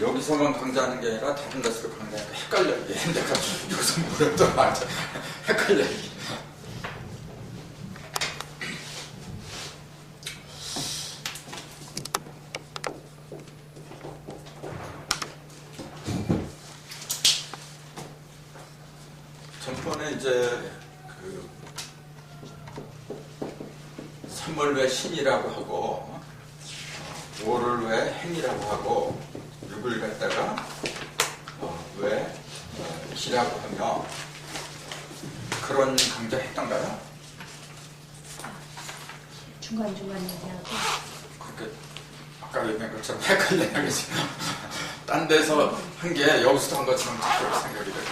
여기서만 강조하는 게 아니라 다른 데서도 강조하니까 헷갈려. 내가 여기서 뭐랬던 말이야. 헷갈려. 전번에 이제 그 3을 왜 신이라고 하고 5를 왜 행이라고 하고 6을 갖다가 왜 기라고 하며 그런 강조했던가요? 중간중간 얘기하고 그렇게 아까 얘기한 것처럼 헷갈리는 거지. 딴 데서 한 게 여기서도 한 것처럼 그렇게 생각이 돼요.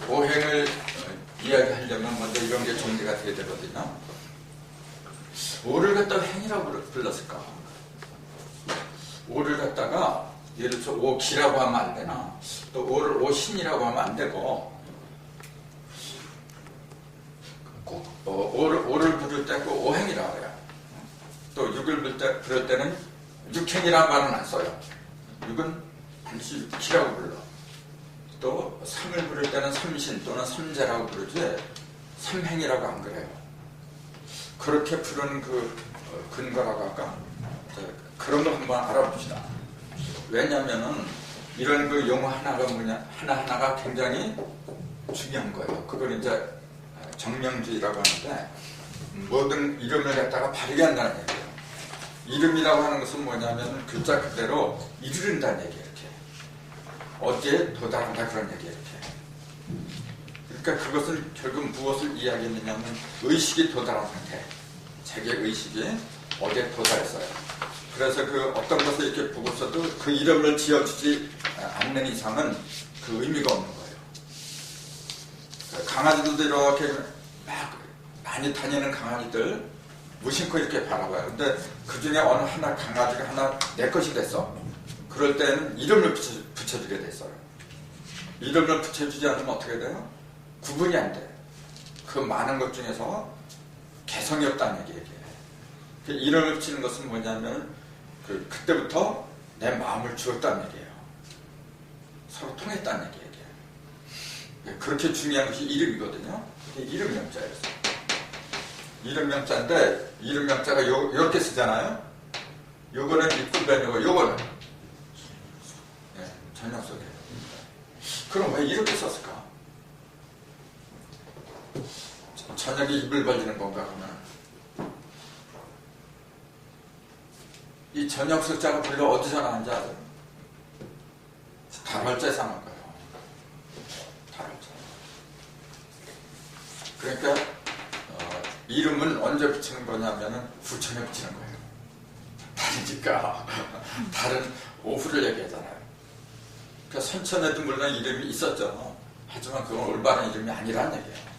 오행을 이야기하려면 먼저 이런 게 정리가 돼야 되거든요. 5를 갖다가 행이라고 불렀을까? 5를 갖다가 예를 들어서 5기라고 하면 안 되나? 또 5를 5신이라고 하면 안 되고 5를 부를 때 꼭 오행이라고 해요. 또 6을 부를 때는 6행이라는 말은 안 써요. 6은 반드시 6기라고 불러. 또 3을 부를 때는 3신 또는 3제라고 부르지 3행이라고 안 그래요. 그렇게 부르는 그 근거라고 할까? 그런 거 한번 알아봅시다. 왜냐면은 이런 그 용어 하나가 하나하나가 굉장히 중요한 거예요. 그걸 이제 정명주의라고 하는데 모든 이름을 갖다가 바르게 한다는 얘기예요. 이름이라고 하는 것은 뭐냐면 글자 그대로 이르른다는 얘기예요. 이렇게. 어디에 도달한다 그런 얘기예요. 이렇게. 그러니까 그것은 결국 무엇을 이야기했느냐면 의식이 도달한 상태. 자기의 의식이 어디에 도달했어요. 그래서 그 어떤 것을 이렇게 보고서도 그 이름을 지어주지 않는 이상은 그 의미가 없는 거예요. 강아지들도 이렇게 막 많이 다니는 강아지들 무심코 이렇게 바라봐요. 근데 그 중에 어느 하나 강아지가 하나 내 것이 됐어. 그럴 때는 이름을 붙여주게 됐어요. 이름을 붙여주지 않으면 어떻게 돼요? 구분이 안 돼. 그 많은 것 중에서 개성이 없다는 얘기예요. 그 이름을 붙이는 것은 뭐냐면 그때부터 내 마음을 주었다는 얘기예요. 서로 통했다는 얘기예요. 그렇게 중요한 것이 이름이거든요. 이름 명자였어요. 이름 명자인데 이름 명자가 요렇게 쓰잖아요. 요거는 입구변이고 요거는 전형 속에. 그럼 왜 이렇게 썼을까? 저녁에 입을 벌리는 건가 그러면 이 저녁 석자가 별로 어디서 나는지 아세요? 달월자에서 나온 거예요. 달월자. 그러니까 이름은 언제 붙이는 거냐면은 후천에 붙이는 거예요. 다르니까 다른 오후를 얘기하잖아요. 그러니까 선천에도 물론 이름이 있었죠. 하지만 그건 올바른 이름이 아니라는 얘기예요.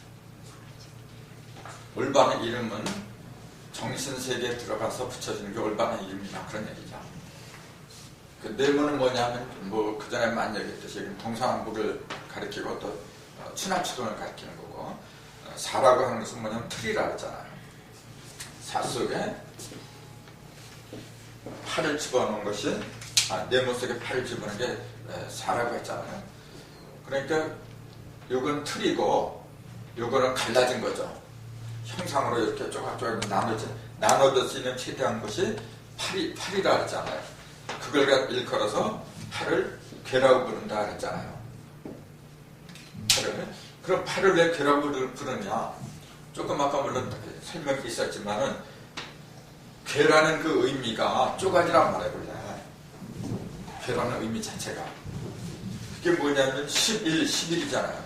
올바른 이름은 정신세계에 들어가서 붙여지는 게 올바른 이름이다 그런 얘기죠. 그 네모는 뭐냐면 뭐 그 전에 많이 얘기했듯이 동서남북을 가리키고 또 추남추동을 가리키는 거고 사라고 하는 것은 뭐냐면 틀이라고 했잖아요. 사 속에 팔을 집어넣은 것이 네모 속에 팔을 집어넣는 게 사라고 했잖아요. 그러니까 요건 틀이고 요거는 갈라진 거죠. 형상으로 이렇게 조각조각 나눠질 수 있는 최대한 것이 팔이라 그랬잖아요. 그걸 일컬어서 팔을 괴라고 부른다 그랬잖아요. 그럼 팔을 왜 괴라고 부르냐? 조금 아까 물론 설명이 있었지만은 괴라는 그 의미가 쪼가지란 말이에요. 원래 괴라는 의미 자체가 그게 뭐냐면 11, 11이잖아요.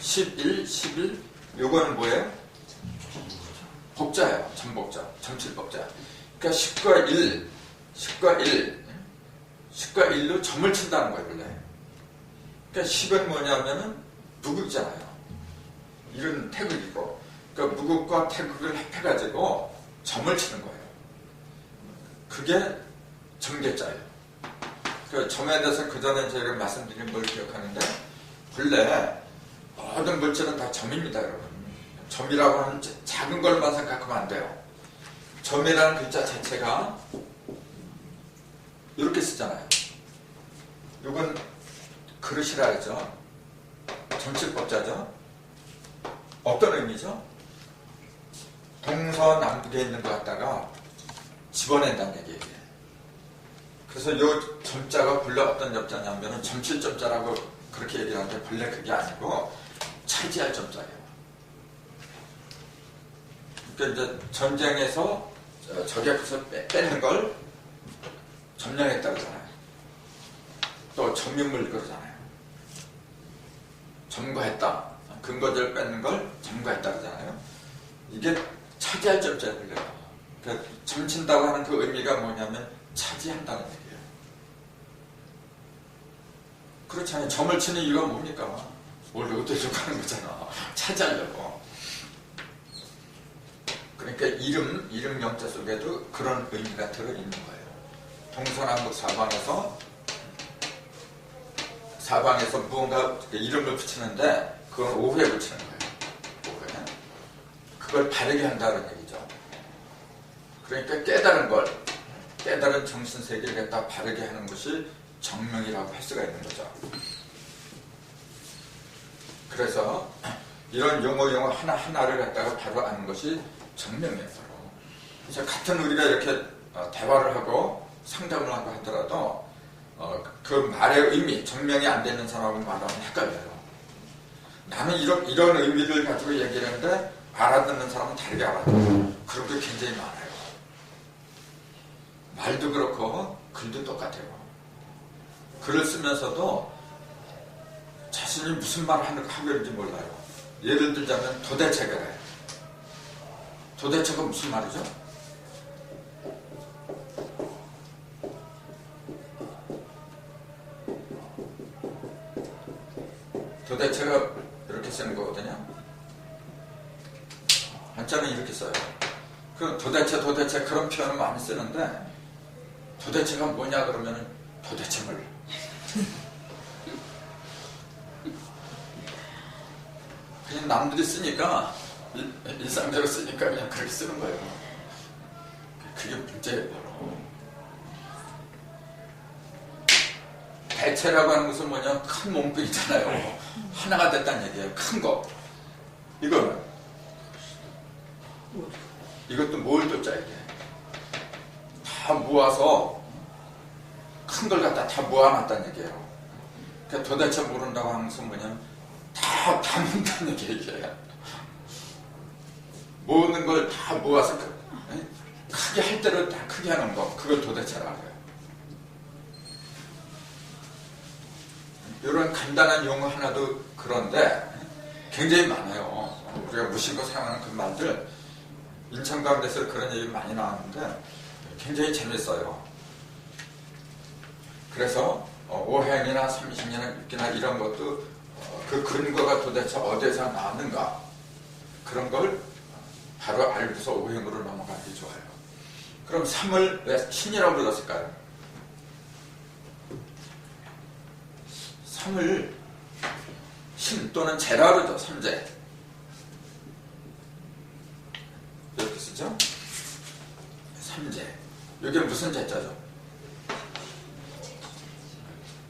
11, 11 요거는 뭐예요? 복자예요. 전복자, 점칠복자. 그러니까 10과 1, 10과 1, 10과 1로 점을 친다는 거예요, 원래. 그러니까 10은 뭐냐면은 무극이잖아요. 이런 태극이고. 그러니까 무극과 태극을 합해가지고 점을 치는 거예요. 그게 정계자예요. 그 점에 대해서 그 전에 저희가 말씀드린 걸 기억하는데, 본래 모든 물질은 다 점입니다, 여러분. 점이라고 하는 작은 걸만 생각하면 안 돼요. 점이라는 글자 자체가 이렇게 쓰잖아요. 이건 그릇이라 하죠. 정치법자죠. 어떤 의미죠? 동서남북에 있는 것 갖다가 집어낸다는 얘기예요. 그래서 이 점자가 본래 어떤 점자냐면은 점칠 점자라고 그렇게 얘기를 하는데 본래 그게 아니고 차지할 점자예요. 그러니까 이제 전쟁에서 적에서 뺏는 걸 점령했다 그러잖아요. 또 점유물 그러잖아요. 점거했다. 근거지를 뺏는 걸 점거했다 그러잖아요. 이게 차지할 점자예요, 본래가. 그러니까 점친다고 하는 그 의미가 뭐냐면 차지한다는 얘기예요. 그렇잖아요. 점을 치는 이유가 뭡니까? 원래 어떻게 하는 거잖아. 차지하려고. 그러니까 이름 명자 속에도 그런 의미가 들어있는 거예요. 동서남북 사방에서 무언가 이름을 붙이는데 그건 오후에 붙이는 거예요. 오후에. 그걸 바르게 한다는 얘기죠. 그러니까 깨달은 정신세계를 갖다 바르게 하는 것이 정명이라고 할 수가 있는 거죠. 그래서 이런 용어 하나하나를 갖다가 바로 아는 것이 정명이에요. 그래서 같은 우리가 이렇게 대화를 하고 상담을 하고 하더라도 그 말의 의미, 정명이 안 되는 사람하고 말하면 헷갈려요. 나는 이런 의미를 가지고 얘기를 하는데 알아듣는 사람은 다르게 알아듣는 그런 게 굉장히 많아요. 말도 그렇고 글도 똑같아요. 글을 쓰면서도 자신이 무슨 말을 하고 있는지 몰라요. 예를 들자면 도대체가 래 도대체가 무슨 말이죠? 도대체가 이렇게 쓰는 거거든요. 한자는 이렇게 써요. 그 도대체 그런 표현을 많이 쓰는데 도대체가 뭐냐 그러면 도대체물. 그냥 남들이 쓰니까 일상적으로 쓰니까 그냥 그렇게 쓰는 거예요. 그게 문제예요. 바로. 대체라고 하는 것은 뭐냐 큰 몸뚱이잖아요. 하나가 됐다는 얘기예요. 큰 거. 이것도 뭘 줬자 이게 다 모아서 큰 걸 갖다 다 모아놨다는 얘기예요. 그러니까 도대체 모른다고 하는 것은 뭐냐면 다 담는다는 얘기예요. 모으는 걸 다 모아서 크게 할 대로 다 크게 하는 거 그걸 도대체라고 해요. 이런 간단한 용어 하나도 그런데 굉장히 많아요. 우리가 무심코 사용하는 그 말들 인천가운데서 그런 얘기 많이 나왔는데 굉장히 재밌어요. 그래서 오행이나 삼신이나 육기나 이런 것도 그 근거가 도대체 어디에서 나왔는가 그런 걸 바로 알고서 오행으로 넘어가기 좋아요. 그럼 삼을 왜 신이라고 불렀을까요? 삼을 신 또는 제라 그러죠. 삼재 이렇게 쓰죠. 삼재 이게 무슨 제자죠?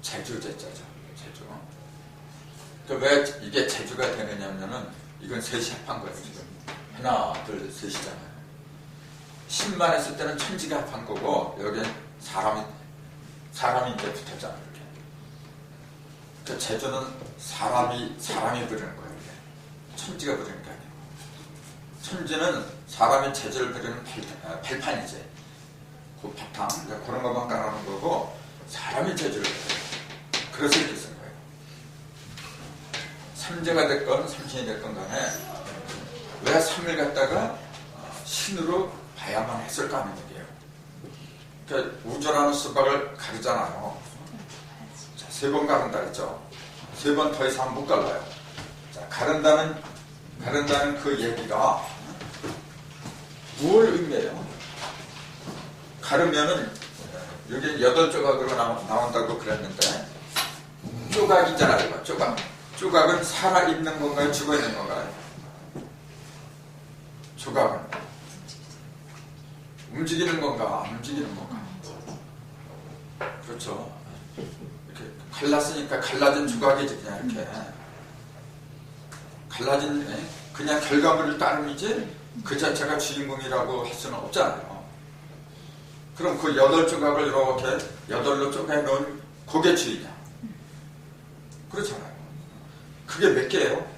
제주 제자죠. 제주. 그러니까 왜 이게 제주가 되느냐면은 이건 셋이 합한 거예요. 지금 하나 둘 셋이잖아요. 신만 했을 때는 천지가 합한 거고 여기는 사람이 이제 붙었잖아요. 이렇게. 그러니까 제주는 사람이 부르는 거예요. 이게. 천지가 부르는 게 아니고 천지는 사람이 제주를 부르는 발판이지. 그 바탕 그런 것만 깔아놓은 거고 사람이 제주를 부르는 그래서 이렇게 쓴 거예요. 삼재가 됐건 삼신이 됐건 간에 왜 삼을 갖다가 신으로 봐야만 했을까 하는 얘기예요. 그러니까 우주라는 수박을 가르잖아요. 자, 3번 가른다 했죠. 3번 더 이상 못 갈라요. 자, 가른다는 그 얘기가 뭘 의미해요? 가르면은 여기 8조각으로 나온다고 그랬는데 조각이잖아요. 조각은 살아있는 건가요? 죽어있는 건가요? 조각은 움직이는 건가? 안 움직이는 건가? 그렇죠. 이렇게 갈랐으니까 갈라진 조각이지 그냥 이렇게 갈라진 그냥 결과물을 따름이지 그 자체가 주인공이라고 할 수는 없잖아요. 그럼 그 8조각을 이렇게 8로 쪼개 놓은 그게 주인이야. 그렇잖아요. 그게 몇 개예요?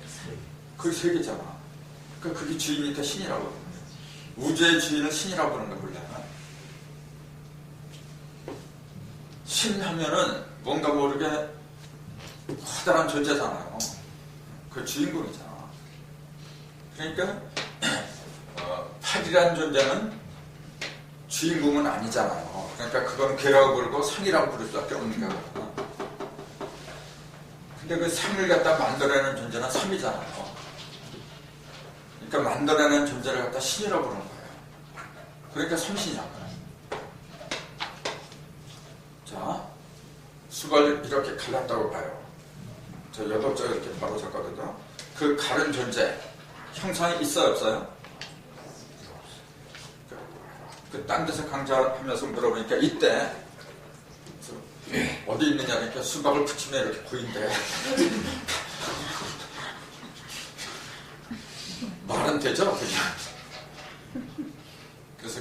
그게 3개잖아. 그러니까 그게 주인이니까 신이라고 그러는 거예요. 우주의 주인을 신이라고 그러는 거 몰라요? 신 하면은 뭔가 모르게 커다란 존재잖아요. 그 주인공이잖아. 그러니까 팔이라는 존재는 주인공은 아니잖아요. 그러니까 그건 괴라고 부르고 상이라고 부를 수밖에 없는 거거든요. 근데 그 상을 갖다 만들어내는 존재는 삼이잖아요. 그러니까 만들어내는 존재를 갖다 신이라고 부르는 거예요. 그러니까 삼신이잖아요. 자, 수박을 이렇게 갈랐다고 봐요. 저 8쪽 이렇게 바로 졌거든요. 그 가른 존재, 형상이 있어요, 없어요? 딴 데서 강좌하면서 물어보니까 이때 어디 있느냐 그러니까 수박을 붙이면 이렇게 보인대. 말은 되죠? 그냥. 그래서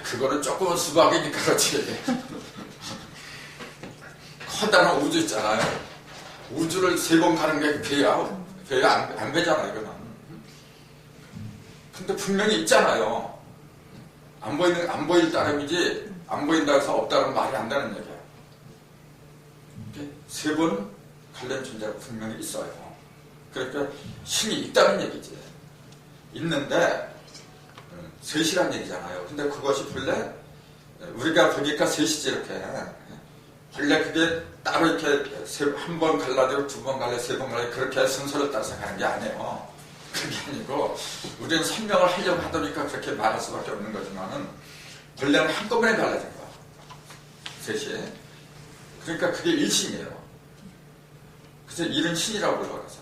그거는 조금은 수박이니까 그렇지. 커다란 우주 있잖아요. 우주를 3번 가는 게 배야. 배가 안 배잖아 이거는. 근데 분명히 있잖아요. 안 보일 따름이지 안 보인다 해서 없다는 말이 안 되는 얘기야. 3번 관련 존재가 분명히 있어요. 그러니까 신이 있다는 얘기지. 있는데 셋이란 얘기잖아요. 근데 그것이 본래 우리가 보니까 셋이지 이렇게. 본래 그게 따로 이렇게 1번 갈라지고 2번 갈라 3번 갈라 그렇게 순서를 따라서 가는 게 아니에요. 그게 아니고 우리는 설명을 하려고 하다 그렇게 말할 수밖에 없는 거지만은 본래는 한꺼번에 갈라진 거야. 셋이. 그러니까 그게 일신이에요. 그래서 일은 신이라고 불러서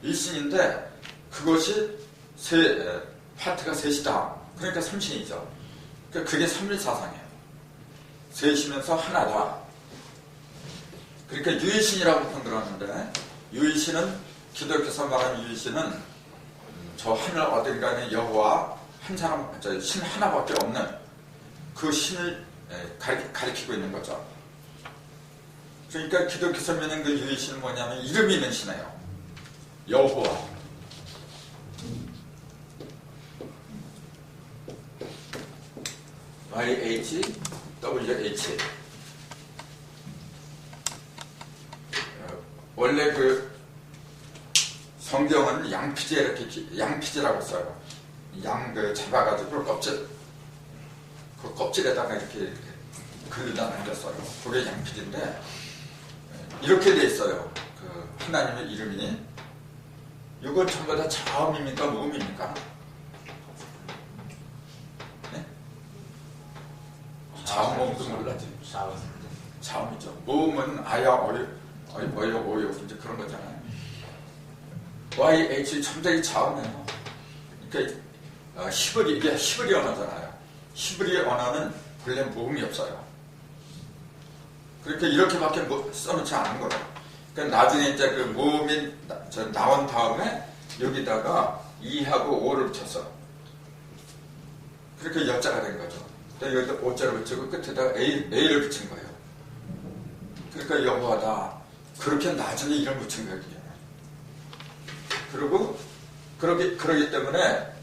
일신인데 그것이 파트가 셋이다. 그러니까 삼신이죠. 그러니까 그게 삼일사상이에요. 셋이면서 하나다. 그러니까 유일신이라고 표현들었는데 유일신은 기독교에서 말하는 유일신은 저 하늘 어딘가에 여호와 한 사람, 신 하나밖에 없는 그 신을 가리키고 있는 거죠. 그러니까 기독교에서 믿는 그 유일신은 뭐냐면 이름이 있는 신이에요. 여호와. YHWH. 원래 그 성경은 양피제 이렇게 양피제라고 써요. 양 잡아가지고 껍질, 그 껍질에다가 이렇게 글다 남겼어요. 그게 양피제인데 이렇게 돼 있어요. 그 하나님의 이름이. 이건 전부 다 자음입니까? 모음입니까? 네? 자음 모음도 몰라지. 자음이죠. 모음은 아야 어여 이제 그런 거잖아요. YH 첨자기 자음이에요. 그러니까 이게 히브리 언어잖아요. 히브리 언어는 본래 모음이 없어요. 그러니까 이렇게밖에 써놓지 않은 거예요. 그러니까 나중에 이제 그 모음이 나온 다음에 여기다가 2하고 5를 붙였어. 그렇게 여자가 된 거죠. 여기다 5자를 붙이고 끝에다가 A를 붙인 거예요. 그러니까 여호와다. 그렇게 나중에 이름 붙인 거예요. 그리고 그러기 때문에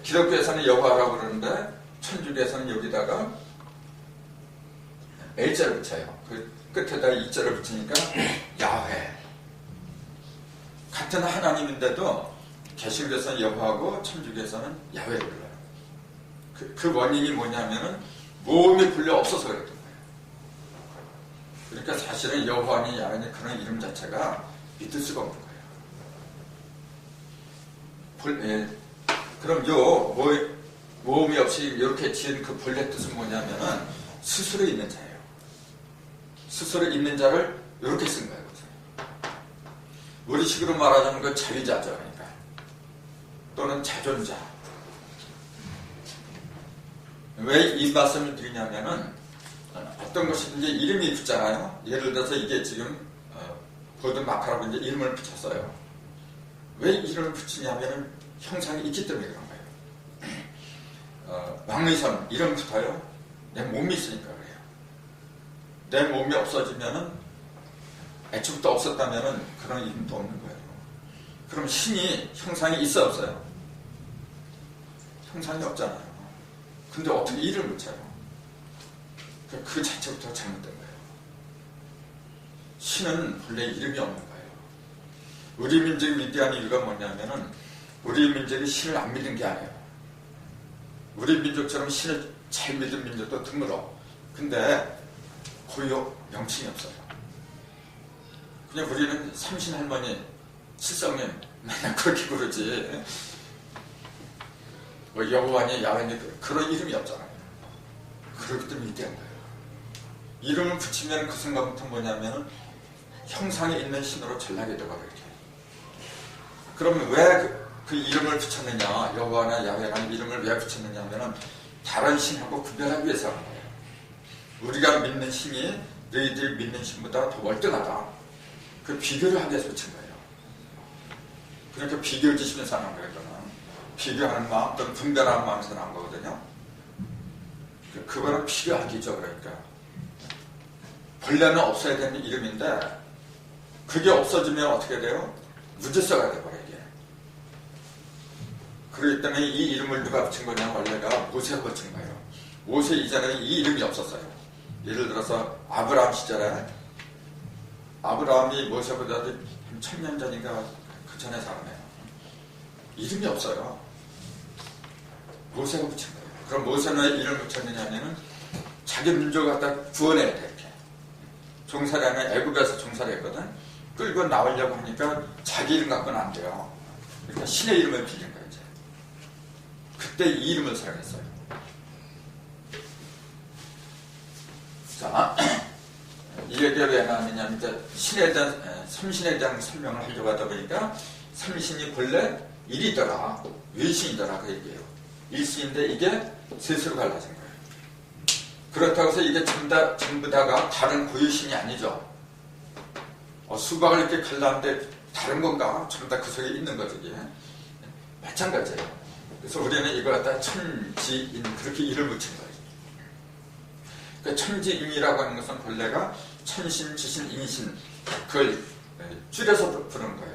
기독교에서는 여호와라고 그러는데 천주교에서는 여기다가 L자를 붙여요. 그 끝에다 2자를 붙이니까 야훼. 같은 하나님인데도 개신교에서는 여호와고 천주교에서는 야훼를 불러요. 그 원인이 뭐냐면은 모음이 본래 없어서 그랬던 거예요. 그러니까 사실은 여호와니 야훼니 그런 이름 자체가 믿을 수가 없는 거예요. 그럼 모음이 없이 이렇게 지은 그 본래 뜻은 뭐냐면은 스스로 있는 자예요. 스스로 있는 자를 이렇게 쓴 거예요. 우리식으로 말하자면 그 자위자죠. 그러니까. 또는 자존자. 왜 이 말씀을 드리냐면은 어떤 것이든지 이름이 붙잖아요. 예를 들어서 이게 지금 보드 마카라고 이제 이름을 붙였어요. 왜 이름을 붙이냐면 형상이 있기 때문에 그런 거예요. 왕의선 이름 붙어요. 내 몸이 있으니까 그래요. 내 몸이 없어지면은 애초부터 없었다면은 그런 이름도 없는 거예요. 그럼 신이 형상이 있어 없어요? 형상이 없잖아요. 근데 어떻게 이름을 붙여요? 그 자체부터 잘못된 거예요. 신은 본래 이름이 없는 거예요. 우리 민족이 위대한 이유가 뭐냐면은 우리 민족이 신을 안 믿는 게 아니에요. 우리 민족처럼 신을 잘 믿은 민족도 드물어. 근데 고유 명칭이 없어요. 그냥 우리는 삼신 할머니, 칠성님 맨날 그렇게 부르지. 뭐 여호와니, 야훼니 그런 이름이 없잖아요. 그렇기 때문에 위대한 거예요. 이름을 붙이면 그 순간부터 뭐냐면은 형상이 있는 신으로 전락이 되거든요. 그러면 왜 그 이름을 붙였느냐, 여호와나 야훼라는 이름을 왜 붙였느냐 하면은 다른 신하고 구별하기 위해서 하는 거예요. 우리가 믿는 신이 너희들이 믿는 신보다 더 월등하다. 그 비교를 하기 위해서 붙인 거예요. 그러니까 비교 지시면서 하는 거예요. 이거는 비교하는 마음 또는 분별하는 마음에서 나온 거거든요. 그거는 필요하기죠. 그러니까 본래는 없어야 되는 이름인데 그게 없어지면 어떻게 돼요? 무질서가 돼버려요. 이게. 그렇기 때문에 이 이름을 누가 붙인 거냐, 원래가 모세가 붙인 거예요. 모세 이전에 이 이름이 없었어요. 예를 들어서 아브라함 시절에 아브라함이 모세보다도 1000년 전인가 그 전에 살았네요. 이름이 없어요. 모세가 붙인 거예요. 그럼 모세는 왜 이름을 붙였느냐 하면은 자기 민족을 갖다 구원해야 돼. 이렇게. 종살이 하면 애굽에서 종살이 했거든. 끌고 나오려고 하니까 자기 이름 갖고는 안 돼요. 그러니까 신의 이름을 빌린 거예요. 이제. 그때 이 이름을 사용했어요. 자, 이 얘기가 왜 나왔느냐면 이제 신에 대한 삼신에 대한 설명을 하려고 하다 보니까 삼신이 본래 일이더라, 일신이더라 그 얘기예요. 일신인데 이게 셋으로 갈라진 거예요. 그렇다고 해서 이게 전부 다가 다른 고유신이 아니죠. 수박을 이렇게 갈랐는데 다른 건가? 전부 다 그 속에 있는 거죠. 이게. 마찬가지예요. 그래서 우리는 이걸 갖다 천지인 그렇게 이름을 붙인 거예요. 그러니까 천지인이라고 하는 것은 본래가 천신, 지신, 인신 그걸 줄여서 부르는 거예요.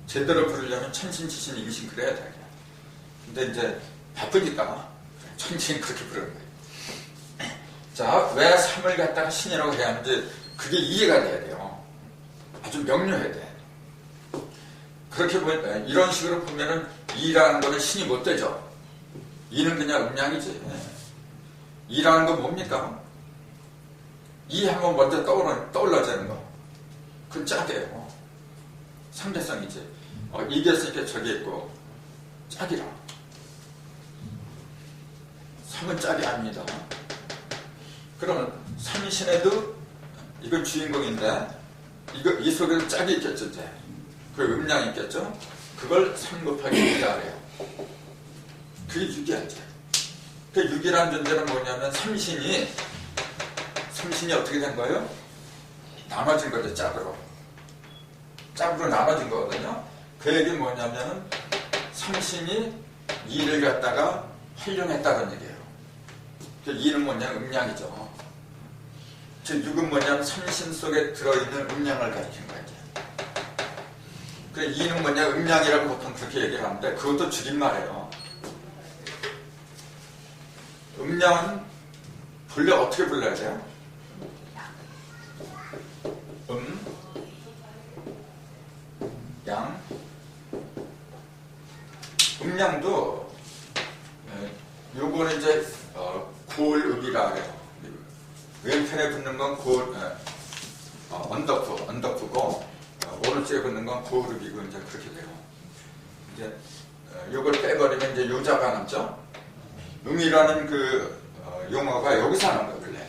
제대로 부르려면 천신, 지신, 인신 그래야 돼요. 근데 이제 바쁘니까 천지인 그렇게 부르는 거예요. 자, 왜 삼을 갖다가 신이라고 해야 하는지 그게 이해가 돼야 돼요. 아주 명료해야 돼. 그렇게 보면 이런 식으로 보면은 이라는 거는 신이 못 되죠. 이는 그냥 음양이지. 이라는 건 뭡니까? 이 하면 먼저 떠올라지는 거. 그건 짝이에요. 상대성이지. 이게 있으니까 저게 있고 짝이라. 삼은 짝이 아닙니다. 그러면 삼신에도 이건 주인공인데 이 속에는 짝이 있겠죠. 이제. 그 음량이 있겠죠. 그걸 3 곱하기 6이라 그래요. 그게 6이야 이제. 그 6이라는 존재는 뭐냐면 삼신이 어떻게 된 거예요? 나눠진 거죠. 짝으로 나눠진 거거든요. 그 얘기는 뭐냐면은 삼신이 이를 갖다가 활용했다는 얘기예요. 그 이는 뭐냐면 음량이죠. 즉 6은 뭐냐면 삼신 속에 들어있는 음량을 가리키는 거예요. 그 이는 뭐냐 음량이라고 보통 그렇게 얘기를 하는데 그것도 줄임말이에요. 음량은 본래 어떻게 불러야 돼요? 양. 음량도 요거는 이제 고을읍이라 그래요. 왼편에 붙는 건 언더프고 오른쪽에 붙는 건 고을읍이고 이제 그렇게 돼요. 이제 요걸 빼버리면 이제 요자가 남죠. 음이라는 그 용어가 여기서 나온 거예요, 원래.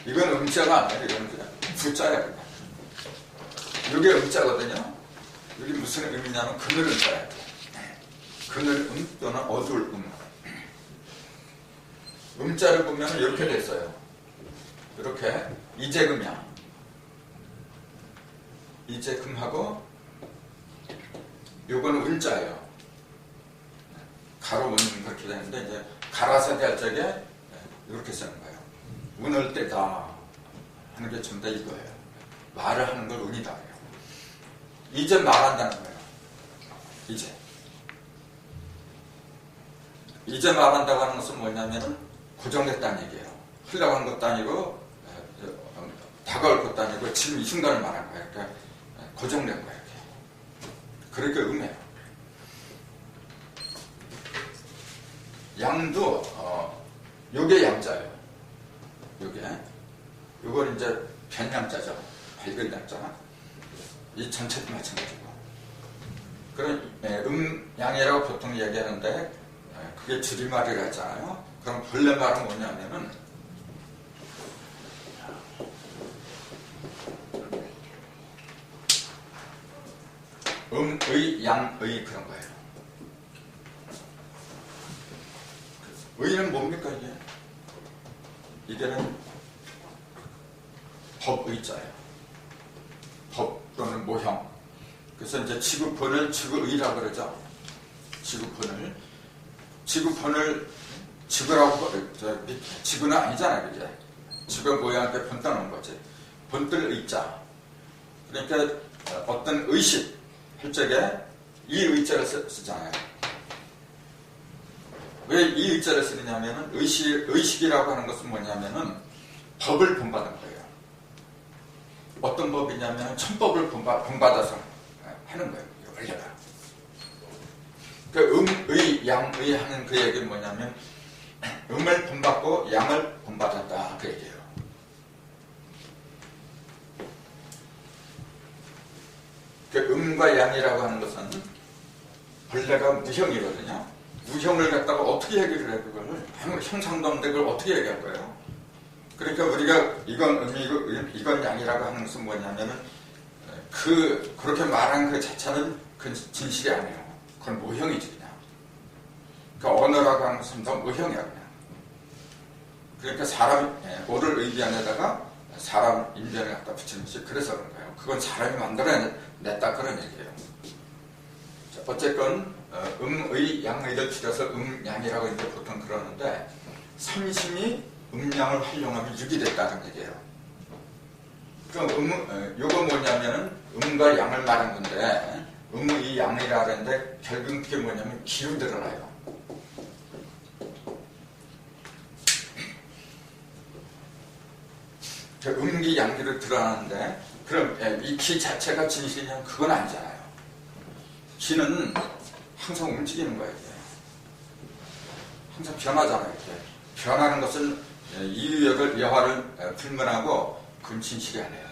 이건 음자가 아니에요. 이건 그냥 부자예요. 이게 음자거든요. 이게 무슨 의미냐면 그늘 음자예요. 그늘 또는 어두울 음자를 보면 이렇게 됐어요. 이렇게 이재금이야. 이재금하고 요거는 을자예요. 가로 은 그렇게 되는데 이제 가라사 대할 적에 이렇게 쓰는 거예요. 운을 떼다 하는 게 전부 다 이거예요. 말을 하는 걸 운이다 해요. 이제 말한다는 거예요. 이제 말한다고 하는 것은 뭐냐면 고정됐다는 얘기예요. 흘러간 것도 아니고 다가올 것도 아니고 지금 이 순간을 말하는 거예요. 그러니까 고정된 거예요. 그렇게 음해요. 양도 요게 양자예요. 요걸 이제 변양자죠. 밝은 양자. 이 전체도 마찬가지고. 그런 양이라고 보통 얘기하는데 그게 줄임말이라 했잖아요. 그럼 본래 말은 뭐냐면은 의, 양의 그런 거예요. 의는 뭡니까 이게? 이게는 법의자예요. 법 또는 모형. 그래서 이제 지구본을 지구의라고 그러죠. 지구본을 지구라고 지구는 아니잖아요. 그게 지구 모양한테 본 떠놓은 거지. 본뜰 의자. 그러니까 어떤 의식 할 적에 이 의자를 쓰잖아요. 왜 이 의자를 쓰느냐면은 의식이라고 하는 것은 뭐냐면은 법을 본받은 거예요. 어떤 법이냐면 천법을 본받아서 하는 거예요. 원래가. 그 의, 양의 하는 그 얘기는 뭐냐면 음을 본받고 양을 본받았다 그 얘기예요. 그 음과 양이라고 하는 것은 본래가 무형이거든요. 무형을 갖다가 어떻게 얘기를 해 그걸 형상도 없는데 그걸 어떻게 얘기할 거예요? 그러니까 우리가 이건 음이고 이건 양이라고 하는 것은 뭐냐면은 그렇게 말한 그 자체는 그 진실이 아니에요. 그건 모형이지 그냥. 그 언어라고 하는 것은 더 모형이야 그냥. 그러니까 사람 오를 의비안에다가 사람 인변을 갖다 붙이는 것이 그래서 그런 거예요. 그건 사람이 만들어냈다 그런 얘기예요. 자, 어쨌건 음의 양의를 줄여서 음양이라고 이제 보통 그러는데 삼심이 음양을 활용하면 육이 됐다는 얘기예요. 그럼 요거 뭐냐면은 음과 양을 말한 건데 음의 양이라 하는데 결국 그게 뭐냐면 기로 드러나요. 음기 양기로 드러나는데 그럼 이 기 자체가 진실이냐면 그건 아니잖아요. 기는 항상 움직이는 거예요. 항상 변하잖아요. 이렇게. 변하는 것은 이유역을 여하를 불문하고 그건 진실이 아니에요.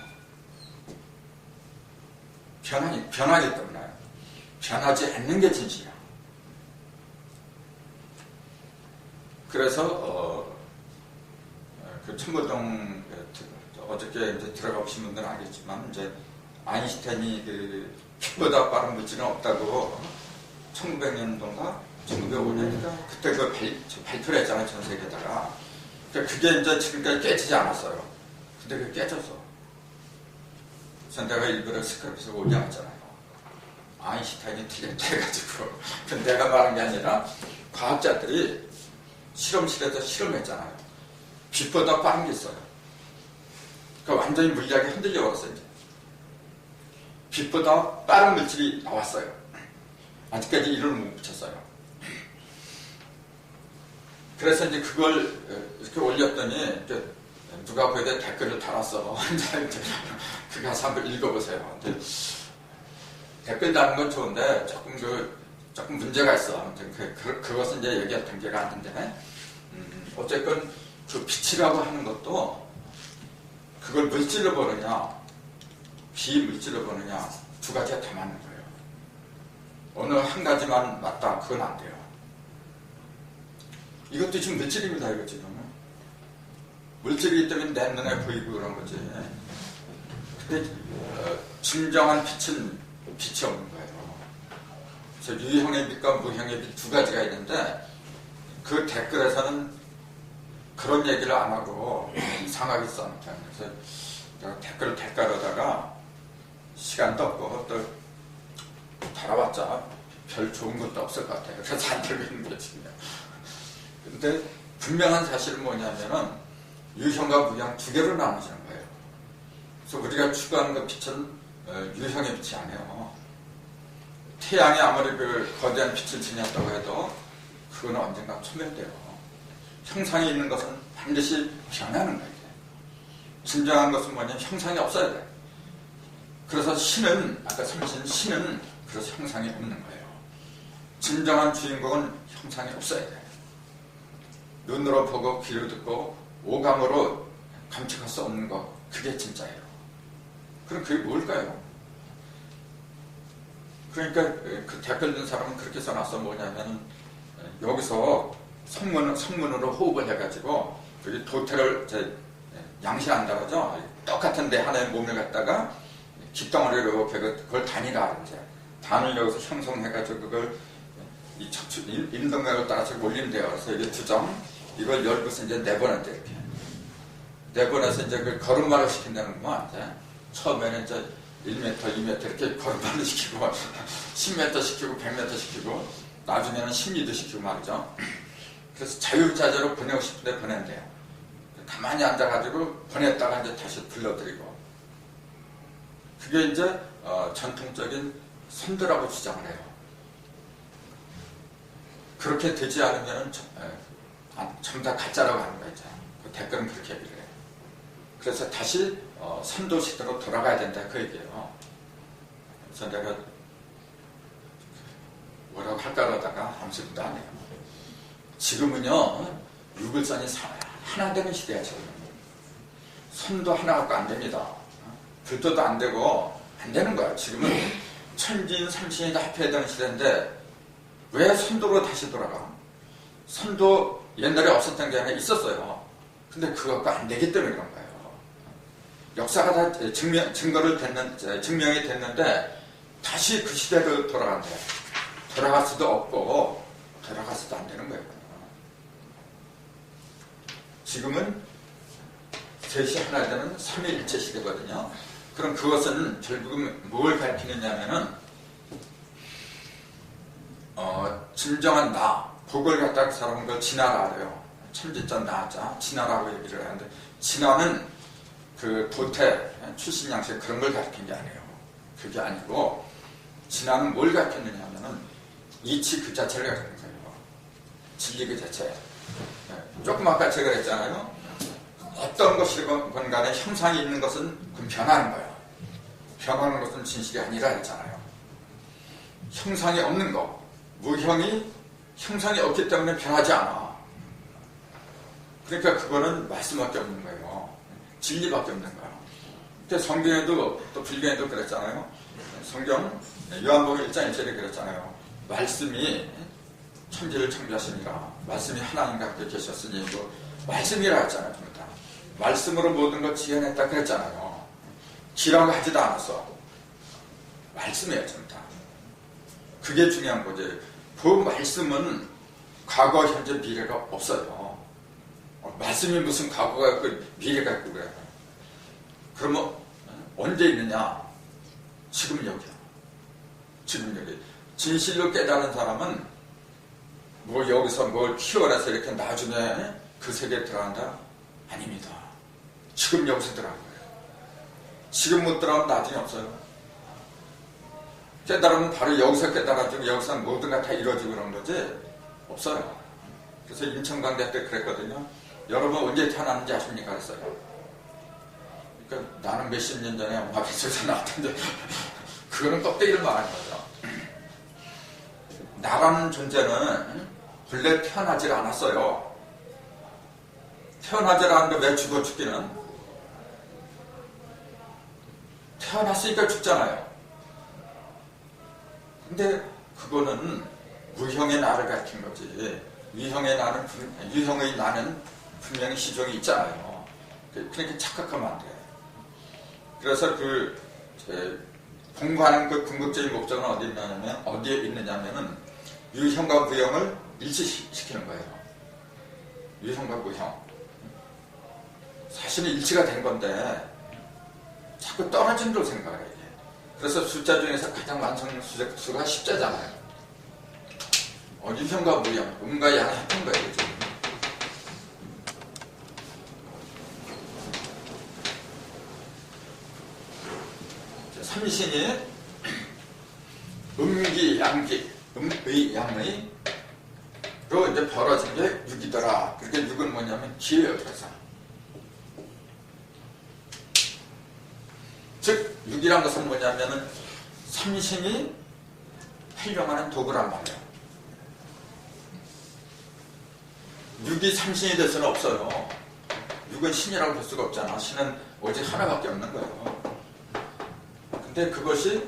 변하기 때문에 변하지 않는 게 진실이야. 그래서 그 천보동 어저께 이제 들어가 보신 분들은 알겠지만 이제 아인슈타인이 그 빛보다 빠른 물질은 없다고 1900년도인가 1905년인가 그때 그 발표를 했잖아요 전 세계에다가. 그러니까 그게 이제 지금까지 깨지지 않았어요. 근데 그게 깨졌어. 그래서 내가 일부러 스크립트에서 올려놨잖아요. 아인슈타인이 틀렸다 해가지고. 근데 내가 말한 게 아니라 과학자들이 실험실에서 실험했잖아요. 빛보다 빠른 게 있어요. 그러니까 완전히 물리학이 흔들려 버렸어요. 이제. 빛보다 빠른 물질이 나왔어요. 아직까지 이름을 못 붙였어요. 그래서 이제 그걸 이렇게 올렸더니 누가 거기에 댓글을 달았어. 이제 그 가서 한번 읽어보세요. 근데 댓글 다는 건 좋은데 조금 문제가 있어. 아무튼 그것은 이제 여기가 단계가 아닌데 어쨌건 그 빛이라고 하는 것도 그걸 물질로 보느냐 비물질로 보느냐 두 가지가 다 맞는 거예요. 어느 한 가지만 맞다 그건 안 돼요. 이것도 지금 물질입니다. 이거 지금 물질이기 때문에 내 눈에 보이고 그런 거지. 근데 진정한 빛은 빛이 없는 거예요. 그래서 유형의 빛과 무형의 빛 두 가지가 있는데 그 댓글에서는 그런 얘기를 안 하고 이상하게 써놓자. 그래서 내가 댓글을 댓글하다가 시간도 없고 또 달아봤자 별 좋은 것도 없을 것 같아요. 그래서 안 들고 있는 거지. 근데 분명한 사실은 뭐냐면은 유형과 무형 두 개로 나눠지는 거예요. 그래서 우리가 추구하는 그 빛은 유형의 빛이 아니에요. 태양이 아무리 그 거대한 빛을 지녔다고 해도 그거는 언젠가 소멸돼요. 형상이 있는 것은 반드시 변하는 거예요. 진정한 것은 뭐냐면 형상이 없어야 돼. 그래서 신은, 아까 섬신 신은 그래서 형상이 없는 거예요. 진정한 주인공은 형상이 없어야 돼. 눈으로 보고 귀로 듣고 오감으로 감측할 수 없는 것, 그게 진짜예요. 그럼 그게 뭘까요? 그러니까 그 댓글 든 사람은 그렇게 써놨어. 뭐냐면 여기서 성문으로 호흡을 해가지고 그 도태를 양시한다 그러죠. 똑같은데 하나의 몸을 갖다가 깃덩어리로 그걸 단이라 이제 단을 여기서 형성해가지고 그걸 이 척추 인동맥을 따라서 올린대요. 그래서 이게 두점 이걸 열고서 이제 내보낸대 이렇게 내보내서 이제 그 걸음마를 시킨다는구만. 이제 처음에는 이제 1m, 2m 이렇게 걸음마를 시키고 10m 시키고 100m 시키고 나중에는 10리도 시키고 말이죠. 그래서 자유자재로 보내고 싶은데 보낸대요. 가만히 앉아가지고 보냈다가 이제 다시 불러들이고 그게 이제 전통적인 선두라고 주장을 해요. 그렇게 되지 않으면 전부 다 가짜라고 하는 거죠. 그 댓글은 그렇게 얘기를 해요. 그래서 다시 선도 시대로 돌아가야 된다 그 얘기예요. 그래서 내가 뭐라고 할까 하다가 아무 소리도 안 해요. 지금은요 유글선이 하나 되는 시대야. 지금 선도 하나 갖고 안 됩니다. 불도도 안 되고 안 되는 거야. 지금은 천진 삼신이 다 합해야 되는 시대인데 왜 선도로 다시 돌아가? 선도 옛날에 없었던 게 아니라 있었어요. 근데 그거 갖고 안 되기 때문에 그런 거예요. 역사가 다 증명이 됐는데 다시 그 시대로 돌아간대. 돌아갈 수도 없고 돌아가서도 안 되는 거예요. 지금은 셋이 하나 되는 삼위일체 시대거든요. 그럼 그것은 결국은 뭘 가리키느냐면은 진정한 나, 그걸 갖다가 사람은 그 진화라 그래요. 천지자 나자 진화라고 얘기를 하는데 진화는 그 도태, 출신 양식 그런 걸 가리킨 게 아니에요. 그게 아니고 진화는 뭘 가리켰느냐 하면은 이치 그 자체를 가리키는 거예요. 진리 그 자체. 조금 아까 제가 했잖아요. 어떤 것이건 간에 형상이 있는 것은 그럼 변하는 거예요. 변하는 것은 진실이 아니라 했잖아요. 형상이 없는 거, 무형이 형상이 없기 때문에 변하지 않아. 그러니까 그거는 말씀밖에 없는 거예요. 진리밖에 없는 거예요. 근데 성경에도 또 불경에도 그랬잖아요. 성경 요한복음 1장 1절에 그랬잖아요. 말씀이 천지를 창조하시니라. 말씀이 하나님 갖고 계셨으니 뭐 말씀이라 했잖아요. 말씀으로 모든 걸 지어냈다 그랬잖아요. 지라고 하지도 않았어. 말씀이에요. 전부 다. 그게 중요한 거지. 그 말씀은 과거, 현재, 미래가 없어요. 말씀이 무슨 과거가 있고 미래가 있고 그래요. 그러면 언제 있느냐? 지금 여기야. 지금 여기. 진실로 깨달은 사람은 뭐 여기서 뭘 키워내서 이렇게 나중에 그 세계에 들어간다? 아닙니다. 지금 여기서 들어간 거예요. 지금 못 들어가면 나중에 없어요. 깨달으면 바로 여기서 깨달아지고 여기서 모든 게 다 이루어지고 그런 거지 없어요. 그래서 인천광대 때 그랬거든요. 여러분 언제 태어났는지 아십니까? 그랬어요. 그러니까 나는 몇십 년 전에 엄마 뱃속에서 나왔던데 그거는 껍데기를 말하는 거죠. 나라는 존재는 본래 태어나질 않았어요. 태어나질 않는데 왜 죽어 죽기는? 태어났으니까 죽잖아요. 근데 그거는 무형의 나를 가리킨 거지. 유형의 나는 분명히 시종이 있잖아요. 그렇게 착각하면 안 돼. 그래서 공부하는 그 궁극적인 목적은 어디에 있느냐면은 유형과 무형을 일치시키는 거예요. 유형과 무형. 사실은 일치가 된 건데 자꾸 떨어진 걸 생각을 해요. 그래서 숫자 중에서 가장 완성 수가 십자잖아요. 유형과 무형, 음과 양을 합한 거예요. 그죠? 삼신이 음기, 양기, 음의, 양의 로 이제 벌어진 게 6이더라. 그렇게 6은 뭐냐면 기예요. 그래서 즉 6이란 것은 뭐냐면은 삼신이 활용하는 도구란 말이에요. 6이 삼신이 될 수는 없어요. 6은 신이라고 볼 수가 없잖아. 신은 오직 하나밖에 없는 거예요. 근데 그것이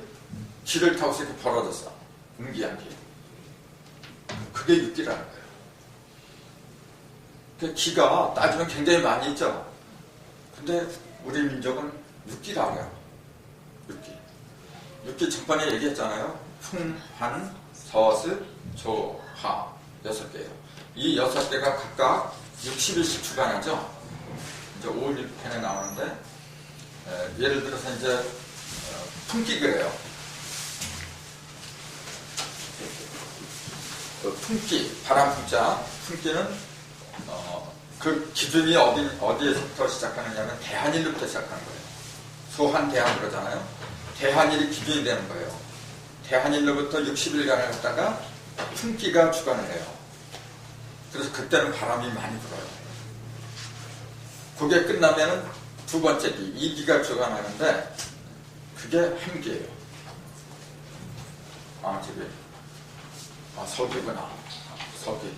기를 타고서 이렇게 벌어졌어. 음기양기. 그게 6기라는 거예요. 그 기가 따지면 굉장히 많이 있죠. 근데 우리 민족은 6기라고 해요. 6기 전번에 얘기했잖아요. 풍, 한, 서스, 조, 하 6개예요. 이 6개가 각각 60일씩 주관하죠. 이제 5, 6편에 나오는데 예를 들어서 이제 풍기 그래요. 풍기, 바람 풍자, 풍기는 그 기준이 어디에서부터 시작하느냐면 대한일로부터 시작하는 거예요. 소한 대한 그러잖아요. 대한일이 기준이 되는 거예요. 대한일로부터 60일간을 갖다가 풍기가 주관을 해요. 그래서 그때는 바람이 많이 불어요. 그게 끝나면은 두 번째 기, 2기가 주관하는데 그게 한기예요. 서기구나. 서기.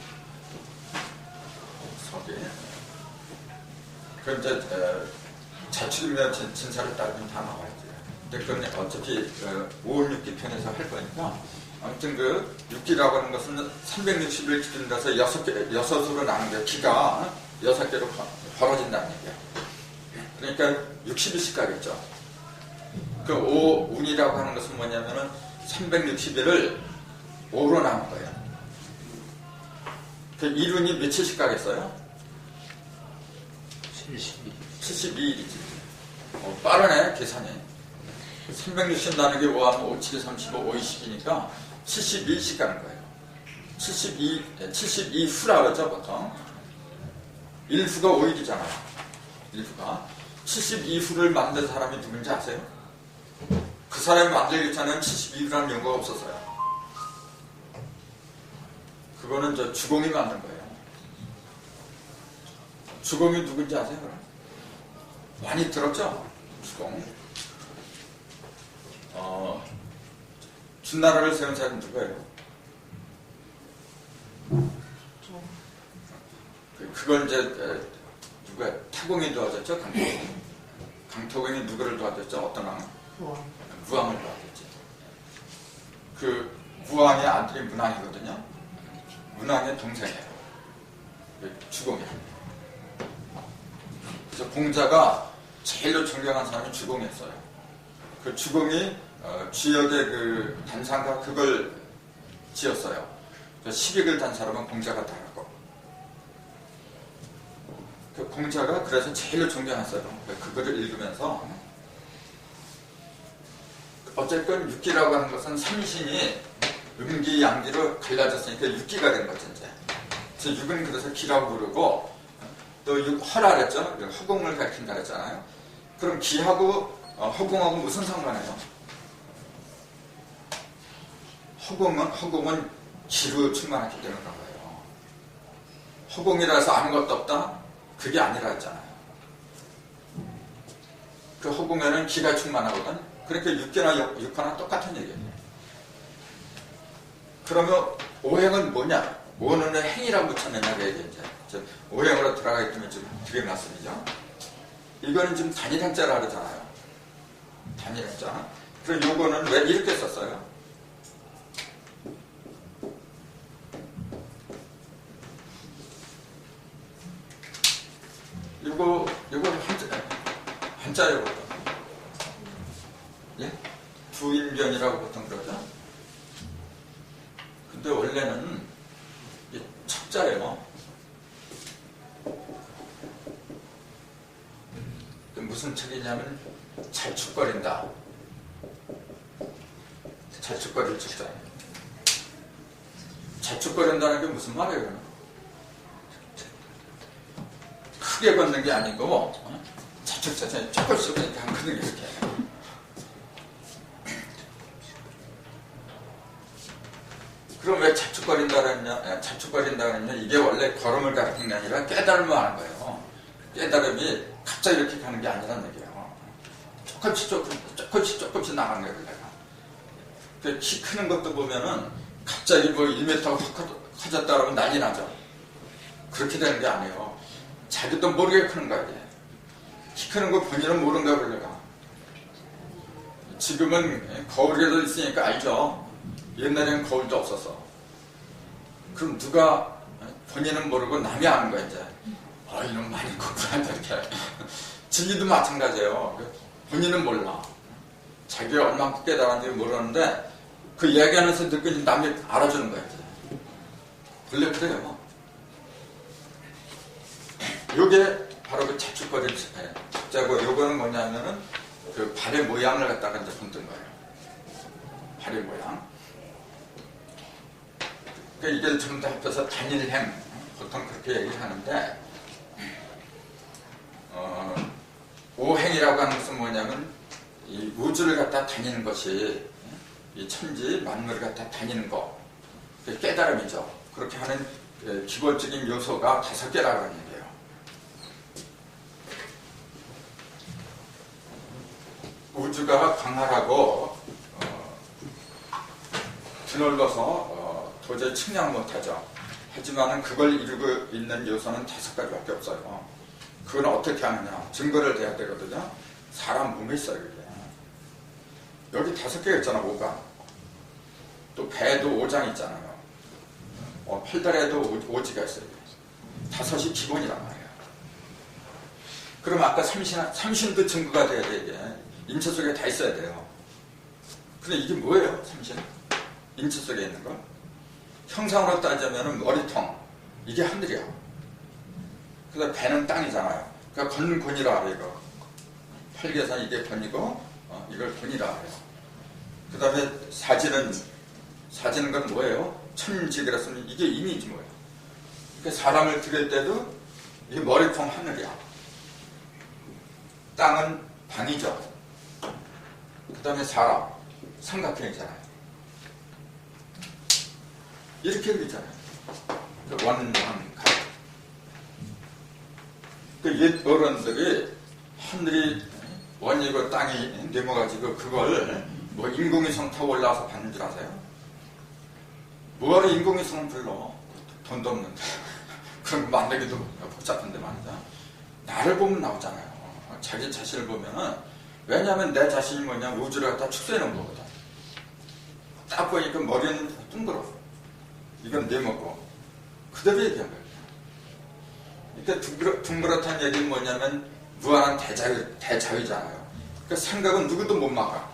그럼 이제 자축인묘 진사를 따르면 다 나와야지. 근데 그건 어차피 5, 6기 편에서 할 거니까 아무튼 그 6기라고 하는 것은 360일 기준으로서 6으로 나눈 게 기가 6개로 벌어진다는 얘기야. 그러니까 60일씩 가겠죠. 그 5운이라고 하는 것은 뭐냐면은 360일을 5로 나눈 거예요. 그 1운이 며칠씩 가겠어요? 72일이지. 빠르네, 계산이. 360 나누기 5하면 5, 7, 35, 5, 20이니까 72일씩 가는 거예요. 72후라 그러죠, 보통. 1후가 5일이잖아요. 1후가. 72후를 만든 사람이 누군지 아세요? 그 사람이 만들기 전에는 72후라는 용어가 없었어요. 그거는 저 주공이 만든 거예요. 주공이 누군지 아세요? 그럼? 많이 들었죠? 주공. 준나라를 세운 사람은 누구예요? 그걸 이제 누가 타공이 도와줬죠? 강토공이 누구를 도와줬죠? 어떤 왕? 무왕을 도와줬지. 그 무왕의 아들이 문왕이거든요. 문왕의 동생이에요. 주공이에요. 그래서 공자가 제일로 존경한 사람이 주공이었어요. 그 주공이 주역의 그 단상가 그걸 지었어요. 10익을 단 사람은 공자가 다르고. 그 공자가 그래서 제일로 존경했어요. 그거를 읽으면서 어쨌건 육기라고 하는 것은 삼신이 음기, 양기로 갈라졌으니까 육기가 된 거죠. 이제. 그래서 육은 그래서 기라고 부르고 또 허라 그랬죠. 허공을 가리킨다 그랬잖아요. 그럼 기하고 허공하고 무슨 상관이에요? 허공은 기로 충만하기 때문에 그런 거예요. 허공이라서 아무것도 없다? 그게 아니라 했잖아요. 그 허공에는 기가 충만하거든. 그러니까 육기나 육하나 똑같은 얘기예요. 그러면 오행은 뭐냐? 오는 행이라고 붙였느냐? 이게 이제 오행으로 들어가기 때문에 좀 되게 맞습니다. 이거는 지금 단일한자라 그러잖아요. 단일한자. 그럼 요거는 왜 이렇게 썼어요? 요거 한자예요. 예? 두인변이라고 보통 그러죠. 근데 원래는 척자예요. 무슨 책이냐면 자축거린다. 자축거릴 책자예요. 자축거린다는 게 무슨 말이에요? 크게 걷는 게 아니고 자축자축 조금씩 하거든요. 이렇게. 그럼 왜 자축거린다느냐? 이게 원래 걸음을 가리키는 게 아니라 깨달음을 하는 거예요. 깨달음이 갑자기 이렇게 가는 게 아니란 얘기예요. 조금씩 나가는 거예요. 내가. 키 크는 것도 보면은 갑자기 뭐 1m가 확 커졌다 그러면 난리 나죠. 그렇게 되는 게 아니에요. 자기도 모르게 크는 거야, 이게. 키 크는 거 본인은 모른가 보려가. 지금은 거울에도 있으니까 알죠. 옛날에는 거울도 없었어. 그럼 누가 본인은 모르고 남이 아는 거야, 이제. 이놈 많이 컸구나, 이렇게. 진리도 마찬가지예요. 본인은 몰라. 자기가 얼마나 깨달았는지 모르는데 그 이야기하면서 듣고 남이 알아주는 거야, 이제. 원래 그래요. 요게 바로 그 자축거릴 책자고, 요거는 뭐냐면은 그 발의 모양을 갖다가 이제 본뜬 거예요. 발의 모양. 그러니까 이게 전부 다 합쳐서 단일행, 보통 그렇게 얘기를 하는데, 오행이라고 하는 것은 뭐냐면 이 우주를 갖다 다니는 것이 이 천지 만물을 갖다 다니는 거, 깨달음이죠. 그렇게 하는 기본적인 요소가 5개라고 하는 얘기예요. 우주가 광활하고 드넓어서 도저히 측량 못하죠. 하지만은 그걸 이루고 있는 요소는 5가지밖에 없어요. 그건 어떻게 하느냐? 증거를 대야 되거든요. 사람 몸에 있어요, 이게. 여기 5개가 있잖아, 오가. 또 배도 5장 있잖아요. 팔다리에도 오지가 있어요. 5이 기본이란 말이에요. 그럼 아까 삼신도 증거가 돼야 돼, 이게. 인체 속에 다 있어야 돼요. 근데 이게 뭐예요, 삼신? 인체 속에 있는 거? 형상으로 따지면 머리통. 이게 하늘이야. 그다음 배는 땅이잖아요. 그러니까 건곤이라 그래요, 이거. 팔계산 이게 건이고, 이걸 곤이라 그래요. 그 다음에 사지는 건 뭐예요? 천지그랬으면 이게 인이지 뭐예요. 그러니까 사람을 들일 때도 이게 머리통 하늘이야. 땅은 방이죠. 그 다음에 사람, 삼각형이잖아요. 이렇게 그리잖아요. 원왕 각. 그 옛 어른들이 하늘이 원이고 땅이 넘어가지고 그걸 뭐 인공위성 타고 올라와서 받는 줄 아세요? 뭐하러 인공위성을 불러? 돈도 없는데. 그런 거 만들기도 복잡한데 말이죠. 나를 보면 나오잖아요. 자기 자신을 보면은, 왜냐하면 내 자신이 뭐냐, 우주를 갖다 축소해 놓은 거거든. 딱 보니까 머리는 둥그러. 이건 내 먹고. 그대로 얘기한 거예요. 그러니까 둥그렇다는 얘기는 뭐냐면 무한한 대자유잖아요. 그러니까 생각은 누구도 못 막아.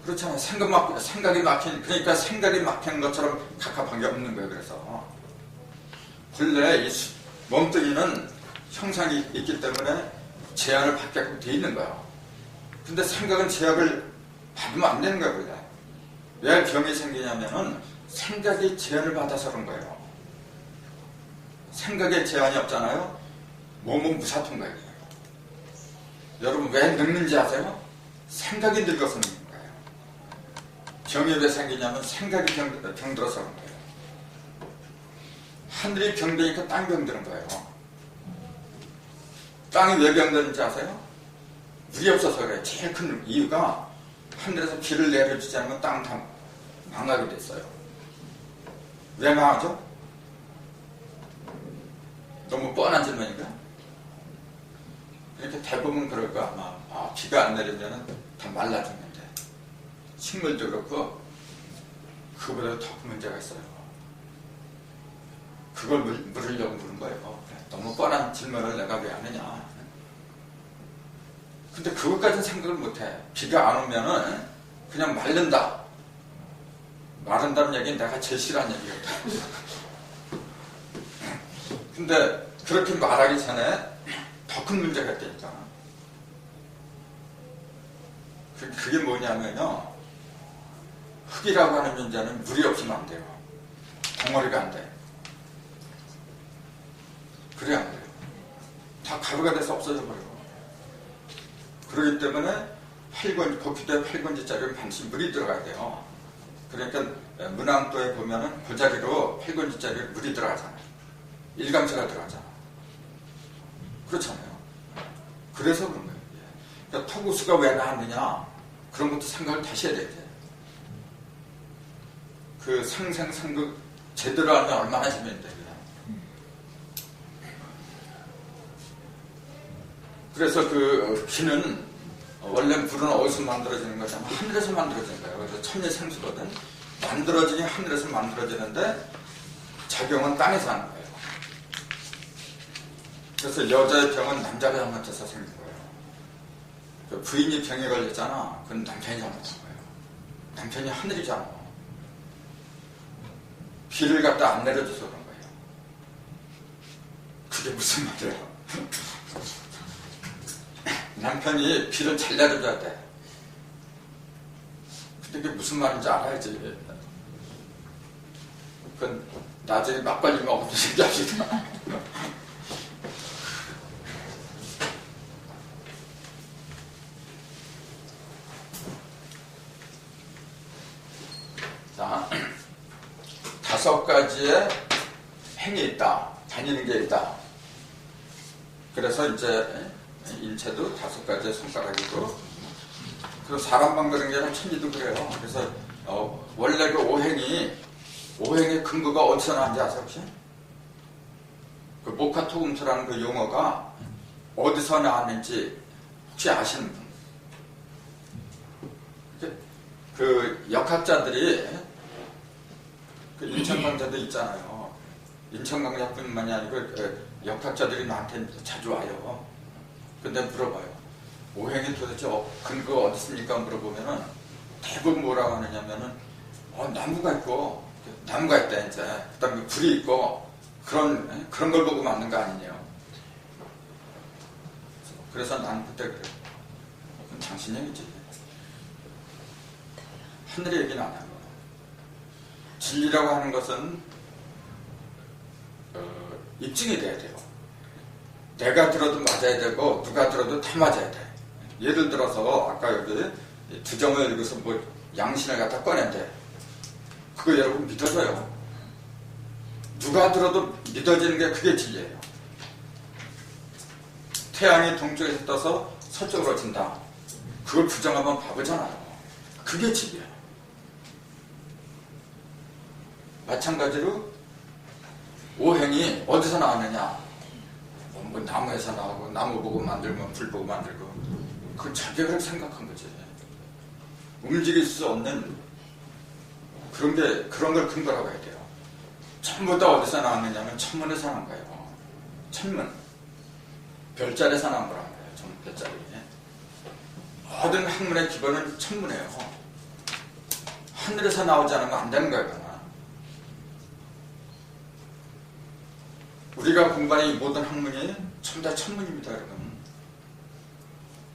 그렇잖아요. 생각이 막힌, 그러니까 생각이 막히는 것처럼 각합한 게 없는 거예요. 그래서 본래 이 몸뚱이는 형상이 있기 때문에 제한을 받게끔 돼 있는 거예요. 근데 생각은 제약을 받으면 안 되는 거예요. 원래. 왜 병이 생기냐면은 생각이 제한을 받아서 그런 거예요. 생각에 제한이 없잖아요. 몸은 무사통 거예요. 여러분 왜 늙는지 아세요? 생각이 늙어서 늙는 거예요. 병이 왜 생기냐면 생각이 병들어서 그런 거예요. 하늘이 병되니까 땅이 병드는 거예요. 땅이 왜 병드는지 아세요? 물이 없어서 그래요. 제일 큰 이유가 하늘에서 비를 내려주지 않으면 땅은 다 망하게 됐어요. 왜 망하죠? 너무 뻔한 질문인가? 이렇게 대부분 그럴 거 아마 비가 안 내리면 다 말라 죽는데 식물도 그렇고 그보다 더 문제가 있어요. 그걸 물으려고 물은 거예요. 너무 뻔한 질문을 내가 왜 하느냐. 근데 그것까지는 생각을 못해. 비가 안 오면은 그냥 마른다. 마른다는 얘기는 내가 제일 싫어하는 얘기거든. 근데 그렇게 말하기 전에 더 큰 문제가 있다니까. 그게 뭐냐면요. 흙이라고 하는 존재는 물이 없으면 안 돼요. 덩어리가 안 돼. 그래 안 돼요. 다 가루가 돼서 없어져 버려요. 그렇기 때문에 거기다 8건지짜리는 반드시 물이 들어가야 돼요. 그러니까 문항도에 보면은 그 자리로 8건지짜리 물이 들어가잖아요. 일감수가 들어가잖아. 그렇잖아요. 그래서 그런 거예요. 그러니까 토구수가 왜 나왔느냐, 그런 것도 생각을 다시 해야 되지. 그 상생상극 제대로 하면 얼마나 재밌는데. 그래서 그 비는 원래 불은 어디서 만들어지는 거냐면 하늘에서 만들어지는 거예요. 그래서 천리생수거든. 만들어지긴 하늘에서 만들어지는데 작용은 땅에서 하는 거예요. 그래서 여자의 병은 남자가 잘못해서 생긴 거예요. 그 부인이 병에 걸렸잖아. 그건 남편이 잘못한 거예요. 남편이 하늘이잖아. 비를 갖다 안 내려줘서 그런 거예요. 그게 무슨 말이야. 남편이 비를 잘 내려줘야 돼. 근데 그게 무슨 말인지 알아야지. 그건 나중에 막걸리 먹으면서 얘기합시다. 자, 5가지의 행이 있다. 다니는 게 있다. 그래서 이제 인체도 5가지의 손가락이고, 그 사람만 그런 게 아니라 천지도 그래요. 그래서 원래 그 오행의 근거가 어디서 나왔는지 아세요 혹시? 그 모카토금수라는 그 용어가 어디서 나왔는지 혹시 아시는 분? 그 역학자들이 그 인천강자도 있잖아요. 인천강자뿐만이 아니고 역학자들이 나한테 자주 와요. 근데 물어봐요. 오행이 도대체 근거가 어디 있습니까? 물어보면은 대부분 뭐라고 하느냐면은 나무가 있고, 나무가 있다 이제. 그다음에 불이 있고, 그런 걸 보고 맞는 거 아니냐. 그래서 나는 그때 그래. 그건 당신 얘기지. 하늘의 얘기는 안 하고. 진리라고 하는 것은 입증이 돼야 돼요. 내가 들어도 맞아야 되고 누가 들어도 다 맞아야 돼. 예를 들어서 아까 여기 두정을 읽어서 뭐 양신을 갖다 꺼낸대. 그거 여러분 믿어져요. 누가 들어도 믿어지는 게 그게 진리예요. 태양이 동쪽에서 떠서 서쪽으로 진다. 그걸 부정하면 바보잖아요. 그게 진리예요. 마찬가지로 오행이 어디서 나왔느냐. 뭐 나무에서 나오고, 나무 보고 만들면 불 보고 만들고, 그건 자기가 생각한 거지. 움직일 수 없는 그런 걸 근거라고 해야 돼요. 전부 다 어디서 나왔느냐면 천문에서 나온 거예요. 천문. 별자리에서 나온 거란 거예요. 별자리. 모든 학문의 기본은 천문이에요. 하늘에서 나오지 않으면 안 되는 거예요. 우리가 공부하는 이 모든 학문이 전부 다 천문입니다, 여러분.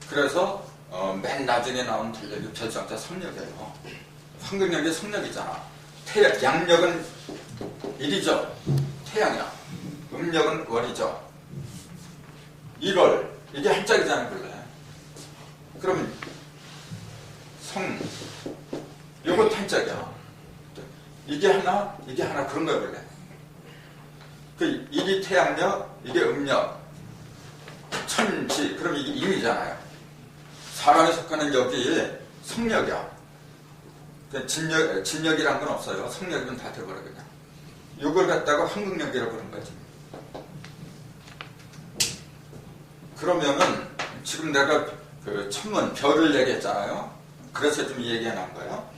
그래서 맨 나중에 나온 전력이 결정자 성력이에요. 황금력이 성력이잖아. 양력은 일이죠. 태양이야. 음력은 월이죠. 1월 이게 한짝이잖아요, 원래. 그러면 요것도 한짝이야. 이게 하나 그런 거야, 원래. 그 일이 태양력, 이게 음력, 천지, 그럼 이게 임이잖아요. 사람이 속하는 여기 성력이야. 진력이란 건 없어요. 성력이면 다 돼버려 그냥. 이걸 갖다가 황금력이라고 그런 거지. 그러면은 지금 내가 그 천문 별을 얘기했잖아요. 그래서 좀 얘기해 놓은 거예요.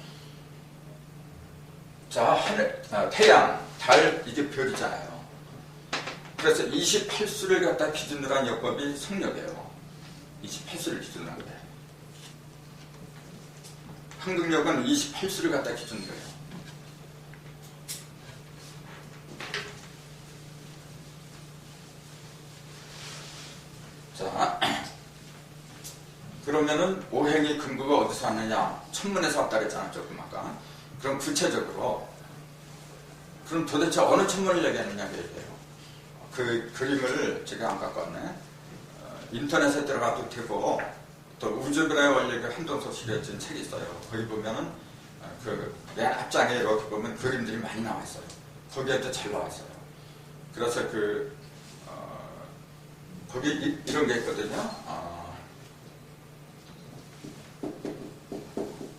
자, 하늘, 태양, 달 이게 별이잖아요. 그래서 28수를 갖다 기준으로 한 역법이 성력이에요. 28수를 기준으로 한 거예요. 황금력은 28수를 갖다 기준으로 해요. 자, 그러면은 오행이 근거가 어디서 왔느냐? 천문에서 왔다 그랬잖아, 조금 아까. 그럼 구체적으로, 그럼 도대체 어느 천문을 얘기하느냐, 그 얘기예요. 그 그림을 제가 안 갖고 왔네. 인터넷에 들어가도 되고, 또 우주변의 원리가 한동석 씨가 쓴 책이 있어요. 거기 보면은, 그, 맨 앞장에 이렇게 보면 그림들이 많이 나와 있어요. 거기에도 잘 나와 있어요. 그래서 거기 이런 게 있거든요.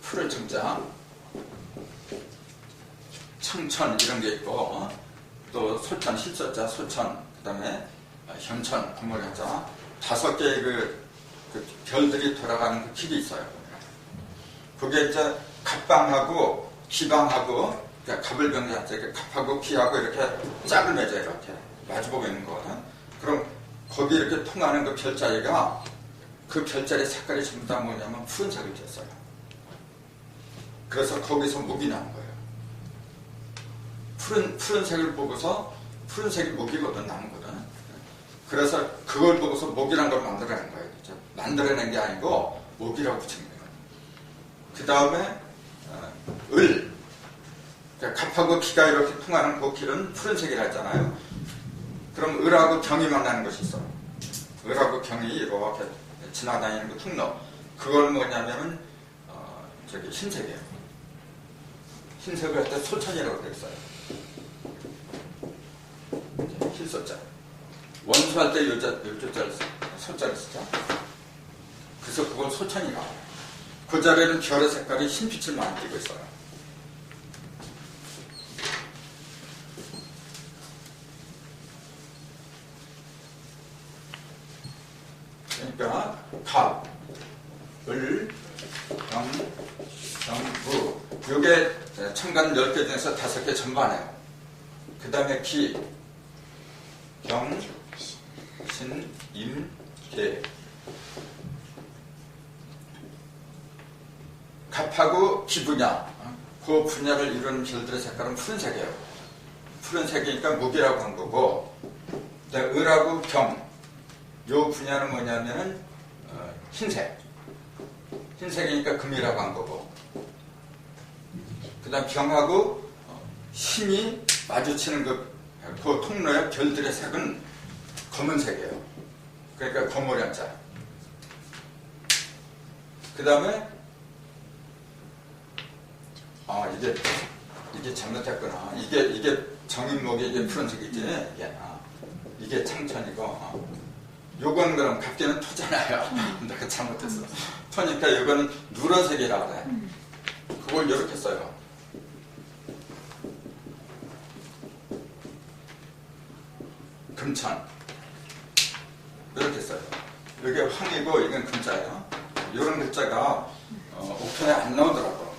푸른 청자, 청천 이런 게 있고, 또 소천, 실소자, 소천, 그 다음에 현천, 건물현자, 5개의 그 별들이 돌아가는 그 길이 있어요. 그게 이제 갑방하고 기방하고, 그러니까 갑을 병자한테 갑하고 기하고 이렇게 짝을 맺어요. 이렇게 마주보고 있는 거거든. 그럼 거기 이렇게 통하는 그 별자리가, 그 별자리 색깔이 전부 다 뭐냐면 푸른색을 졌어요. 그래서 거기서 목이 나온 거예요. 푸른색을 보고서, 푸른색이 목이거든, 나무거든. 그래서 그걸 보고서 목이란 걸 만들어낸 거예요. 그렇죠? 만들어낸 게 아니고 목이라고 붙인 거예요. 그 다음에 을, 그러니까 갑하고 기가 이렇게 통하는 그 길은 푸른색이라 했잖아요. 그럼 을하고 경이 만나는 것이 있어. 을하고 경이 이렇게 지나다니는 그 통로. 그걸 뭐냐면은 흰색이에요. 흰색을 할 때 소천이라고 그랬어요. 흰소자. 원수할 때 요조자를 소자를 쓰죠. 그래서 그건 소천이라고 해요. 그 자리에는 별의 색깔이 흰빛을 많이 띠고 있어요. 그러니까 갑, 을, 경, 부. 요게 천간 10개 중에서 5개 전반해요. 그 다음에 기, 경, 신, 임, 계. 갑하고 기 분야, 그 분야를 이루는 별들의 색깔은 푸른색이에요. 푸른색이니까 무기라고 한 거고, 을하고 경, 요 분야는 뭐냐면은 흰색. 흰색이니까 금이라고 한 거고, 그 다음 경하고 신이 마주치는 그 통로의 별들의 색은 검은색이에요. 그러니까 거모련자. 그 다음에 이게 잘못했구나. 이게 정인목이 이게 푸른색이지. 이게 창천이고. 요건 그럼 갑기는 토잖아요. 내가 잘못했어. 토니까 이거는 누런색이라 그래. 그걸 이렇게 써요. 금천. 이렇게 써요. 이게 황이고 이건 금자예요. 이런 글자가 옥편에 안 나오더라고.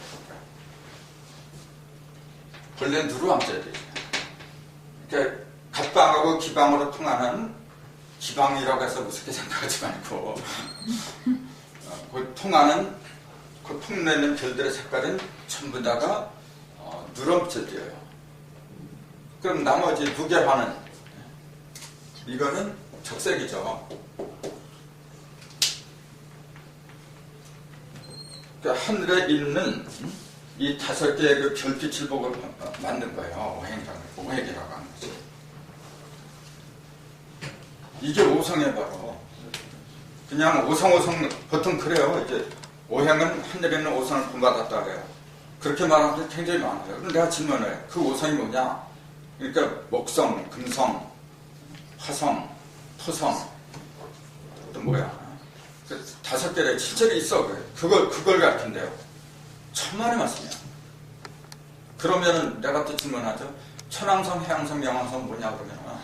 원래는 누르암자야 돼. 그러니까 갑방하고 기방으로 통하는, 기방이라고 해서 무섭게 생각하지 말고 그 통하는, 그 통내는 별들의 색깔은 전부 다가 누런빛을 띄어요. 그럼 나머지 2개 반은, 이거는 적색이죠. 그러니까 하늘에 있는 이 5개의 그 별빛을 보고 만든 거예요. 오행이라고 하는 거지. 이게 오성이에요, 바로. 그냥 오성, 보통 그래요. 이제 오행은 하늘에 있는 오성을 본받았다 그래요. 그렇게 말하는 게 굉장히 많아요. 그럼 내가 질문을, 그 오성이 뭐냐? 그러니까 목성, 금성, 화성, 토성, 또 뭐야? 그 5개를 실제로 있어. 그걸 가르친대요. 천만의 말씀이야. 그러면은 내가 또 질문하죠. 천왕성, 해왕성, 영왕성 뭐냐 그러면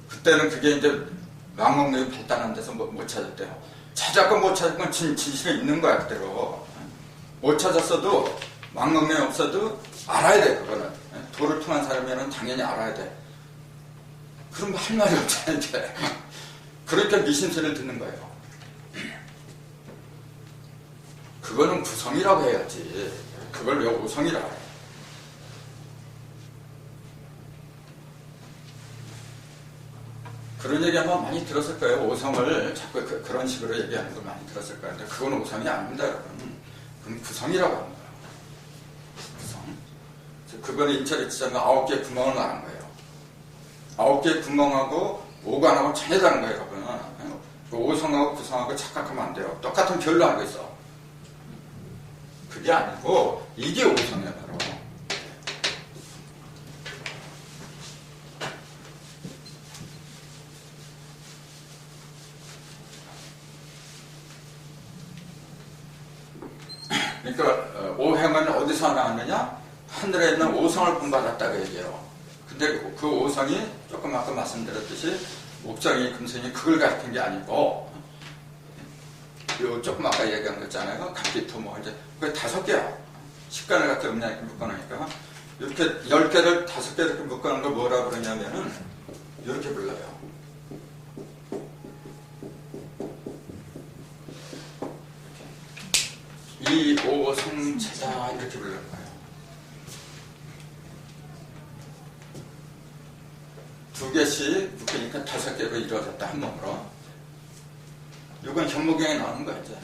그때는 그게 이제 망원경이 발달한 데서 못 찾았대요. 찾았건 못 찾았건 진실에 있는 거야 그대로. 못 찾았어도 망원경이 없어도 알아야 돼. 그거는 도를 통한 사람이면 당연히 알아야 돼. 그럼 할 말이 없잖아 이제. 그러니까 미심소리를 듣는 거예요. 그거는 구성이라고 해야지. 그걸 왜 오성이라고 해? 그런 얘기 아마 많이 들었을 거예요. 오성을 자꾸 그런 식으로 얘기하는 걸 많이 들었을 거예요. 근데 그건 오성이 아닙니다, 여러분. 그건 구성이라고 합니다. 구성. 그거는 인체를 치자면 9개의 구멍을 말한 거예요. 9개의 구멍하고 오관하고 전혀 다른 거예요, 여러분. 그 오성하고 구성하고 착각하면 안 돼요. 똑같은 별로 알고 있어. 그게 아니고 이게 오성이야, 바로. 그러니까 오행은 어디서 나왔느냐? 하늘에 있는 오성을 본받았다고 얘기해요. 근데 그 오성이 조금 아까 말씀드렸듯이 목장이 금성이 그걸 가리킨 게 아니고 요 조금 아까 얘기한 거 있잖아요. 각기토 뭐 이제 그게 5개야. 식간을 갖다 음량 이렇게 묶어놓으니까 이렇게 10개를 5개 이렇게 묶어놓은 걸 뭐라 그러냐면은 이렇게 불러요. 이오성체다 이렇게 부르는 거예요. 2개씩 묶으니까 5개로 이루어졌다 한 몸으로. 이건 현무경에 나오는 거예요. 이제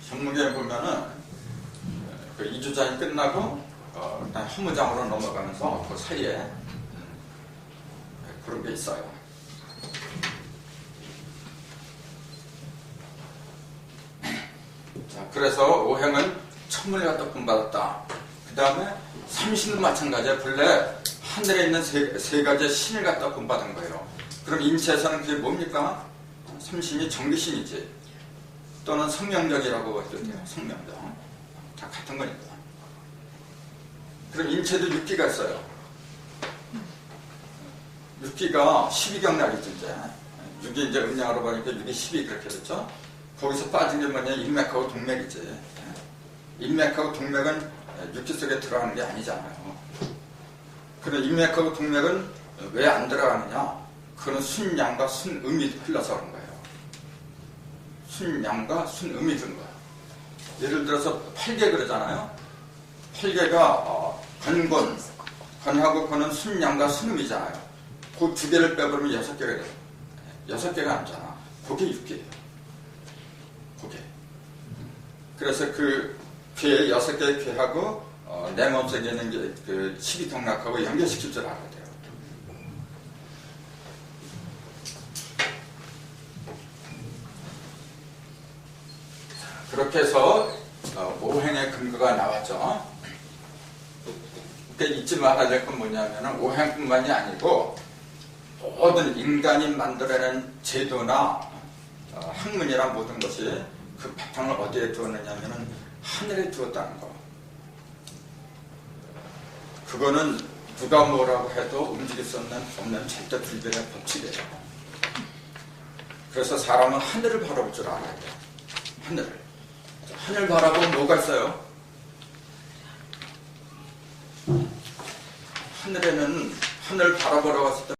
현무경에 보면은 그 2주장이 끝나고 일단 헌무장으로 넘어가면서 그 사이에 그런 게 있어요. 자, 그래서 오행은 천문을 갖다 본받았다. 그 다음에 삼신도 마찬가지야. 본래 하늘에 있는 세 가지의 신을 갖다 본받은 거예요. 그럼 인체에서는 그게 뭡니까? 삼신이 정기신이지. 또는 성명정이라고 해도 돼요. 성명정. 다 같은 거니까. 그럼 인체도 6기가 있어요. 6기가 12경날이죠, 이제. 6이 이제 음양으로 보니까 6이 12 그렇게 됐죠. 거기서 빠진 게 뭐냐, 인맥하고 동맥이지. 인맥하고 동맥은 6기 속에 들어가는 게 아니잖아요. 그럼 인맥하고 동맥은 왜 안 들어가느냐? 그거는 순양과 순음이 흘러서 그런 거예요. 순양과 순음이 든 거야. 예를 들어서 8개 그러잖아요. 8개가 건하고 건은 순양과 순음이잖아요. 그 2개를 빼버리면 6개가 돼요. 6개가 남잖아. 그게 6개예요. 그게. 그래서 그 괴, 6개의 괴하고 내 몸속에 있는 게 그 12경락하고 연결시킬 줄 알아야 돼요. 그렇게 해서 오행의 근거가 나왔죠. 그러니까 잊지 말아야 될 건 뭐냐면 오행뿐만이 아니고 모든 인간이 만들어낸 제도나 학문이란 모든 것이 그 바탕을 어디에 두었느냐면 하늘에 두었다는 거. 그거는 누가 뭐라고 해도 움직일 수 없는 절대 불변의 법칙이에요. 그래서 사람은 하늘을 바라볼 줄 알아야 돼요. 하늘을. 하늘 바라보면 뭐가 있어요? 하늘에는 하늘 바라보러 갔을 때